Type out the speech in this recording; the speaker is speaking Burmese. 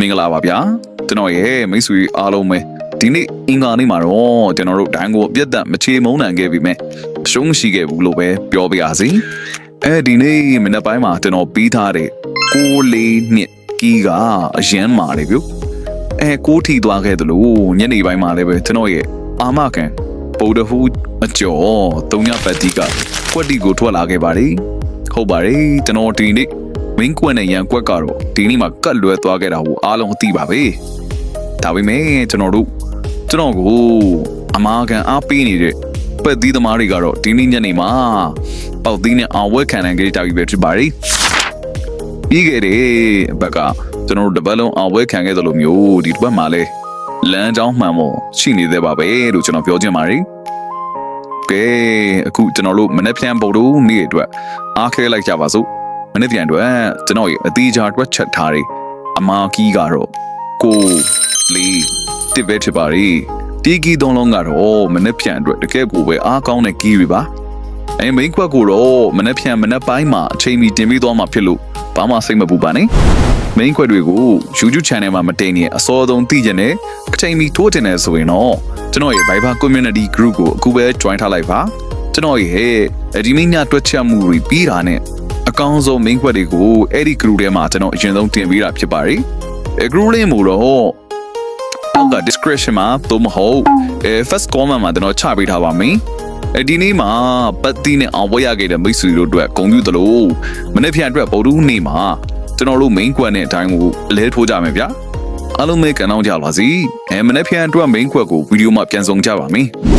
မင်္ဂလာပါဗျာကျွန်တော်ရဲ့မိတ်ဆွေအားလုံးပဲဒီနေ့အင်္ဂါနေ့မှာတော့ကျွန်တော်တို့ဒိုင်းကိုပြတ်သက်မချေမုန်းနိုင်ခဲ့ပြီမဲ့အရှုံးရှိခဲ့ဘူးလို့ပဲပြောပြရစီဒီနေ့မနေ့ပိုင်းမှာကျွန်တော်ပြီးထားတဲ့6-4နှစ်ကီးကအရန်မာတယ်ဗျ6ထီသွားခဲ့တယ်လို့ညနေပိုင်းမှာလည်းပဲကျွန်တော်ရဲ့အာမခံဗုဒ္ဓဟူးအကျော်3ညပတ်တီးကကွက်တီကိုထွက်လာခဲ့ပါတယ်ဟုတ်ပါတယ်ကျွန်တော်ဒီနေ့မင်းကွက်နဲ့ရန်ကွက်ကတော့ဒီနေ့မှာကတ်လွဲသွားခဲ့တာကိုအားလုံးအသိပါပဲဒါပေမဲ့ကျွန်တော်ကိုအမာခံအားပေးနေတဲ့ပတ်သီးသမားတွေကတော့ဒီနေ့ညနေမှာပေါက်သီးနဲ့အောင်ဝက်ခံနိုင်ကြတာပဲဖြစ်ပါတယ်ပြီးခဲ့တဲ့အဘက်ကကျွန်တော်တို့တပတ်လုံးအောင်ဝက်ခံခဲ့သလိုမျိုးဒီဘက်မှာလဲလမ်းကြောင်းမှန်မို့ရှိနေသေးပါပဲလို့ကျွန်တော်ပြောချင်ပါတယ်ကဲအခုကျွန်တော်တို့မနေ့ပြန်ပုံတို့နေ့အတွက်အားခဲလိုက်ကြပါစို့မနေ့ပြန်အတွက်ကျွန်တော်ရဲ့အသေးချာတွက်ချက်ထားတဲ့အမာကီးကတော့6-4တစ်ပဲဖြစ်ပါလေဒီကီးသုံးလုံးကတော့မနေ့ပြန်အတွက်တကယ်ကိုပဲအားကောင်းတဲ့ကီးတွေပါမိန်းခွက်ကိုတော့မနေ့ပြန်မနေ့ပိုင်းမှာအချိန်မီတင်ပြီးသွားမှာဖြစ်လို့ဘာမှစိတ်မပူပါနဲ့မိန်းခွက်တွေကို YouTube channel မှာမတင်နေအစောဆုံးသိကြတယ်အချိန်မီထိုးတင်နေဆိုရင်တော့ကျွန်တော်ရဲ့ Viber Community Group ကိုအခုပဲ join ထားလိုက်ပါကျွန်တော်ရဲ့ဒီမိညာတွက်ချက်မှုတွေပြီးတာနဲ့အကောင်းဆုံးမိန်းခွက်တွေကိုအဲ့ဒီ group ထဲမှာကျွန်တော်အရင်ဆုံးတင်ပေးတာဖြစ်ပါတယ်group link ကိုတော့အောက်က description မှာသို့မဟုတ်first comment မှာကျွန်တော်ချပေးထားပါမယ်ဒီနေ့မှာပတ်တီးနဲ့အောင်ဝယ်ရခဲ့တဲ့မိတ်ဆွေတို့အတွက်ဂုဏ်ပြုသလိုမနေ့ပြန်အတွက်ဗုဒ္ဓဟူးနေ့မှာကျွန်တော်တို့ main ကွက်နဲ့အတိုင်းကိုအလဲထိုးကြမယ်ဗျာအားလုံးပဲကန်အောင်ကြပါစီမနေ့ပြန်အတွက် main ကွက်ကိုဗီဒီယိုမှာပြန်ဆောင်ကြပါမယ်